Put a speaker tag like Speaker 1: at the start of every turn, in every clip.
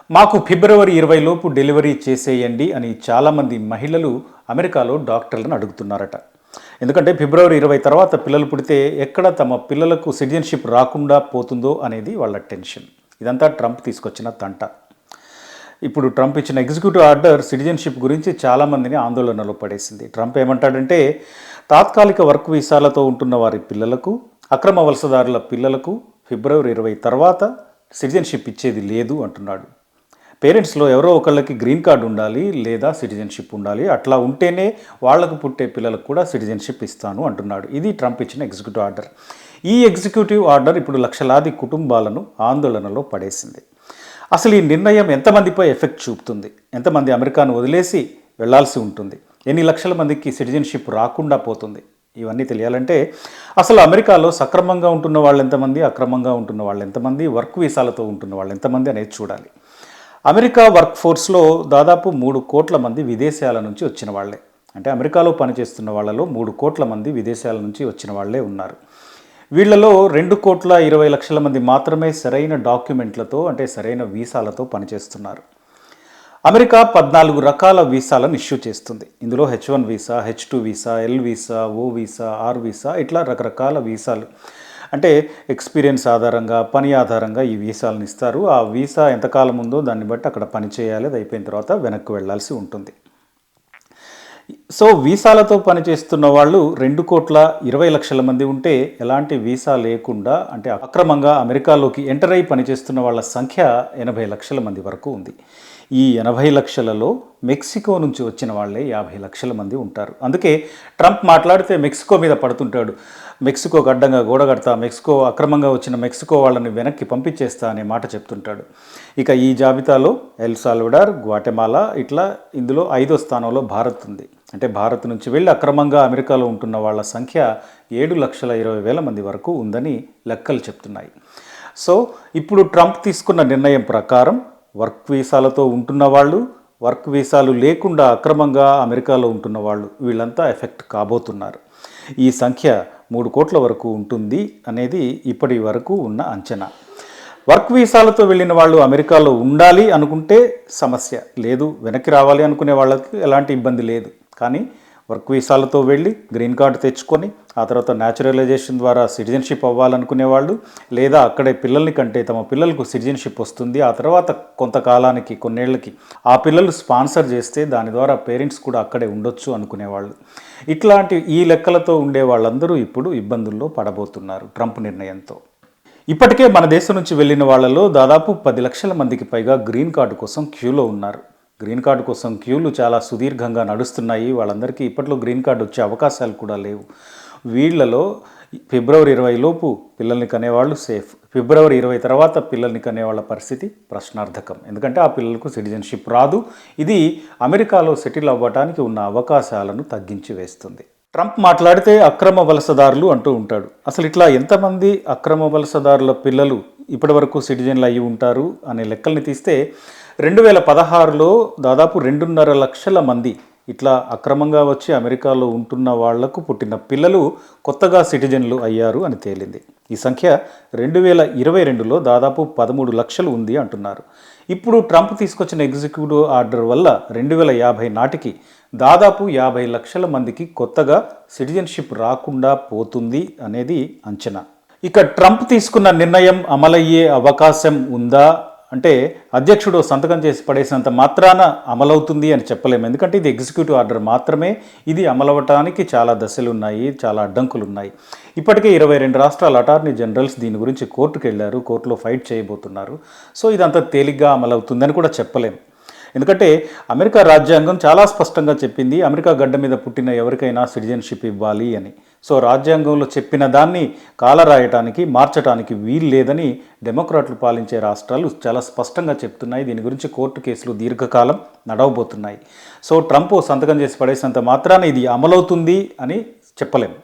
Speaker 1: మాకు ఫిబ్రవరి 20 లోపు డెలివరీ చేసేయండి అని చాలామంది మహిళలు అమెరికాలో డాక్టర్లను అడుగుతున్నారట. ఎందుకంటే ఫిబ్రవరి 20 తర్వాత పిల్లలు పుడితే ఎక్కడ తమ పిల్లలకు సిటిజన్షిప్ రాకుండా పోతుందో అనేది వాళ్ళ టెన్షన్. ఇదంతా ట్రంప్ తీసుకొచ్చిన తంట. ఇప్పుడు ట్రంప్ ఇచ్చిన ఎగ్జిక్యూటివ్ ఆర్డర్ సిటిజన్షిప్ గురించి చాలామందిని ఆందోళనలో పడేసింది. ట్రంప్ ఏమంటాడంటే, తాత్కాలిక వర్క్ వీసాలతో ఉంటున్న వారి పిల్లలకు, అక్రమ వలసదారుల పిల్లలకు ఫిబ్రవరి 20 తర్వాత సిటిజన్షిప్ ఇచ్చేది లేదు అంటున్నాడు. పేరెంట్స్లో ఎవరో ఒకళ్ళకి గ్రీన్ కార్డు ఉండాలి లేదా సిటిజన్షిప్ ఉండాలి, అట్లా ఉంటేనే వాళ్లకు పుట్టే పిల్లలకు కూడా సిటిజన్షిప్ ఇస్తాను అంటున్నాడు. ఇది ట్రంప్ ఇచ్చిన ఎగ్జిక్యూటివ్ ఆర్డర్. ఈ ఎగ్జిక్యూటివ్ ఆర్డర్ ఇప్పుడు లక్షలాది కుటుంబాలను ఆందోళనలో పడేసింది. అసలు ఈ నిర్ణయం ఎంతమందిపై ఎఫెక్ట్ చూపుతుంది? ఎంతమంది అమెరికాను వదిలేసి వెళ్లాల్సి ఉంటుంది? ఎన్ని లక్షల మందికి సిటిజన్షిప్ రాకుండా పోతుంది? ఇవన్నీ తెలియాలంటే అసలు అమెరికాలో సక్రమంగా ఉంటున్న వాళ్ళు ఎంతమంది, అక్రమంగా ఉంటున్న వాళ్ళు ఎంతమంది, వర్క్ వీసాలతో ఉంటున్న వాళ్ళు ఎంతమంది అనేది చూడాలి. అమెరికా వర్క్ ఫోర్స్లో దాదాపు 3 కోట్ల మంది విదేశాల నుంచి వచ్చిన వాళ్లే. అంటే అమెరికాలో పనిచేస్తున్న వాళ్ళలో 3 కోట్ల మంది విదేశాల నుంచి వచ్చిన వాళ్లే ఉన్నారు. వీళ్లలో 2,20,00,000 మంది మాత్రమే సరైన డాక్యుమెంట్లతో, అంటే సరైన వీసాలతో పనిచేస్తున్నారు. అమెరికా 14 రకాల వీసాలను ఇష్యూ చేస్తుంది. ఇందులో H1 visa, H2 visa, L visa, O visa, R visa, ఇట్లా రకరకాల వీసాలు. అంటే ఎక్స్పీరియన్స్ ఆధారంగా, పని ఆధారంగా ఈ వీసాలను ఇస్తారు. ఆ వీసా ఎంతకాలం ఉందో దాన్ని బట్టి అక్కడ పని చేయాలి. అది అయిపోయిన తర్వాత వెనక్కి వెళ్లాల్సి ఉంటుంది. సో వీసాలతో పనిచేస్తున్న వాళ్ళు 2,20,00,000 మంది ఉంటే, ఎలాంటి వీసా లేకుండా అంటే అక్రమంగా అమెరికాలోకి ఎంటర్ అయి పనిచేస్తున్న వాళ్ళ సంఖ్య 80 లక్షల మంది వరకు ఉంది. ఈ 80 లక్షలలో మెక్సికో నుంచి వచ్చిన వాళ్ళే 50 లక్షల మంది ఉంటారు. అందుకే ట్రంప్ మాట్లాడితే మెక్సికో మీద పడుతుంటాడు. మెక్సికోకు అడ్డంగా గోడ కడతా, మెక్సికో అక్రమంగా వచ్చిన మెక్సికో వాళ్ళని వెనక్కి పంపించేస్తా అనే మాట చెప్తుంటాడు. ఇక ఈ జాబితాలో ఎల్ సాల్వడార్, గ్వాటెమాలా, ఇట్లా ఇందులో 5వ స్థానంలో భారత్ ఉంది. అంటే భారత్ నుంచి వెళ్ళి అక్రమంగా అమెరికాలో ఉంటున్న వాళ్ళ సంఖ్య 7,20,000 మంది వరకు ఉందని లెక్కలు చెప్తున్నాయి. సో ఇప్పుడు ట్రంప్ తీసుకున్న నిర్ణయం ప్రకారం వర్క్ వీసాలతో ఉంటున్న వాళ్ళు, వర్క్ వీసాలు లేకుండా అక్రమంగా అమెరికాలో ఉంటున్న వాళ్ళు, వీళ్ళంతా ఎఫెక్ట్ కాబోతున్నారు. ఈ సంఖ్య 3 కోట్ల వరకు ఉంటుంది అనేది ఇప్పటి వరకు ఉన్న అంచనా. వర్క్ వీసాలతో వెళ్ళిన వాళ్ళు అమెరికాలో ఉండాలి అనుకుంటే సమస్య లేదు, వెనక్కి రావాలి అనుకునే వాళ్ళకి ఎలాంటి ఇబ్బంది లేదు. కానీ వర్క్ వీసాలతో వెళ్ళి గ్రీన్ కార్డు తెచ్చుకొని ఆ తర్వాత న్యాచురలైజేషన్ ద్వారా సిటిజన్షిప్ అవ్వాలనుకునే వాళ్ళు, లేదా అక్కడే పిల్లల్ని కంటే తమ పిల్లలకు సిటిజన్షిప్ వస్తుంది, ఆ తర్వాత కొంతకాలానికి, కొన్నేళ్లకి ఆ పిల్లలు స్పాన్సర్ చేస్తే దాని ద్వారా పేరెంట్స్ కూడా అక్కడే ఉండొచ్చు అనుకునేవాళ్ళు, ఇట్లాంటి ఈ లెక్కలతో ఉండే వాళ్ళందరూ ఇప్పుడు ఇబ్బందుల్లో పడబోతున్నారు ట్రంప్ నిర్ణయంతో. ఇప్పటికే మన దేశం నుంచి వెళ్ళిన వాళ్ళలో దాదాపు 10 లక్షల మందికి పైగా గ్రీన్ కార్డు కోసం క్యూలో ఉన్నారు. గ్రీన్ కార్డు కోసం క్యూలు చాలా సుదీర్ఘంగా నడుస్తున్నాయి. వాళ్ళందరికీ ఇప్పట్లో గ్రీన్ కార్డు వచ్చే అవకాశాలు కూడా లేవు. వీళ్లలో ఫిబ్రవరి 20 లోపు పిల్లల్ని కనేవాళ్ళు సేఫ్. ఫిబ్రవరి 20 తర్వాత పిల్లల్ని కనేవాళ్ళ పరిస్థితి ప్రశ్నార్థకం. ఎందుకంటే ఆ పిల్లలకు సిటిజన్షిప్ రాదు. ఇది అమెరికాలో సెటిల్ అవ్వడానికి ఉన్న అవకాశాలను తగ్గించి వేస్తుంది. ట్రంప్ మాట్లాడితే అక్రమ వలసదారులు అంటూ ఉంటాడు. అసలు ఇట్లా ఎంతమంది అక్రమ వలసదారుల పిల్లలు ఇప్పటి వరకు సిటిజన్లు అయ్యి ఉంటారు అనే లెక్కల్ని తీస్తే 2016లో దాదాపు 2.5 లక్షల మంది ఇట్లా అక్రమంగా వచ్చి అమెరికాలో ఉంటున్న వాళ్లకు పుట్టిన పిల్లలు కొత్తగా సిటిజన్లు అయ్యారు అని తేలింది. ఈ సంఖ్య 2022లో దాదాపు 13 లక్షలు ఉంది అంటున్నారు. ఇప్పుడు ట్రంప్ తీసుకొచ్చిన ఎగ్జిక్యూటివ్ ఆర్డర్ వల్ల 2050 నాటికి దాదాపు 50 లక్షల మందికి కొత్తగా సిటిజన్షిప్ రాకుండా పోతుంది అనేది అంచనా. ఇక ట్రంప్ తీసుకున్న నిర్ణయం అమలయ్యే అవకాశం ఉందా అంటే, అధ్యక్షుడు సంతకం చేసి పడేసినంత మాత్రాన అమలవుతుంది అని చెప్పలేము. ఎందుకంటే ఇది ఎగ్జిక్యూటివ్ ఆర్డర్ మాత్రమే. ఇది అమలవటానికి చాలా దశలు ఉన్నాయి, చాలా అడ్డంకులు ఉన్నాయి. ఇప్పటికే 22 రాష్ట్రాల అటార్నీ జనరల్స్ దీని గురించి కోర్టుకు వెళ్ళారు, కోర్టులో ఫైట్ చేయబోతున్నారు. సో ఇదంతా తేలిగ్గా అమలవుతుందని కూడా చెప్పలేము. ఎందుకంటే అమెరికా రాజ్యాంగం చాలా స్పష్టంగా చెప్పింది, అమెరికా గడ్డ మీద పుట్టిన ఎవరికైనా సిటిజన్షిప్ ఇవ్వాలి అని. సో రాజ్యాంగంలో చెప్పిన దాన్ని కాలరాయటానికి, మార్చడానికి వీలు లేదని డెమోక్రాట్లు పాలించే రాష్ట్రాలు చాలా స్పష్టంగా చెప్తున్నాయి. దీని గురించి కోర్టు కేసులు దీర్ఘకాలం నడవబోతున్నాయి. సో ట్రంప్ సంతకం చేసి పడేసినంత మాత్రాన ఇది అమలవుతుంది అని చెప్పలేము.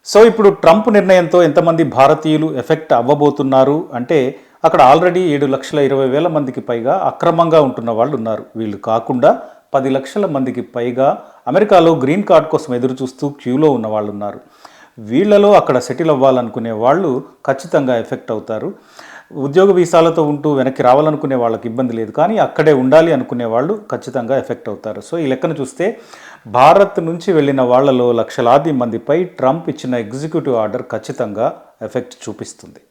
Speaker 1: సో ఇప్పుడు ట్రంప్ నిర్ణయంతో ఎంతమంది భారతీయులు ఎఫెక్ట్ అవ్వబోతున్నారు అంటే, అక్కడ ఆల్రెడీ 7,20,000 మందికి పైగా అక్రమంగా ఉంటున్న వాళ్ళు ఉన్నారు. వీళ్ళు కాకుండా 10 లక్షల మందికి పైగా అమెరికాలో గ్రీన్ కార్డ్ కోసం ఎదురు చూస్తూ క్యూలో ఉన్న వాళ్ళు ఉన్నారు. వీళ్లలో అక్కడ సెటిల్ అవ్వాలనుకునే వాళ్ళు ఖచ్చితంగా ఎఫెక్ట్ అవుతారు. ఉద్యోగ వీసాలతో ఉంటూ వెనక్కి రావాలనుకునే వాళ్ళకి ఇబ్బంది లేదు, కానీ అక్కడే ఉండాలి అనుకునే వాళ్ళు ఖచ్చితంగా ఎఫెక్ట్ అవుతారు. సో ఈ లెక్కను చూస్తే భారత్ నుంచి వెళ్ళిన వాళ్ళలో లక్షలాది మందిపై ట్రంప్ ఇచ్చిన ఎగ్జిక్యూటివ్ ఆర్డర్ ఖచ్చితంగా ఎఫెక్ట్ చూపిస్తుంది.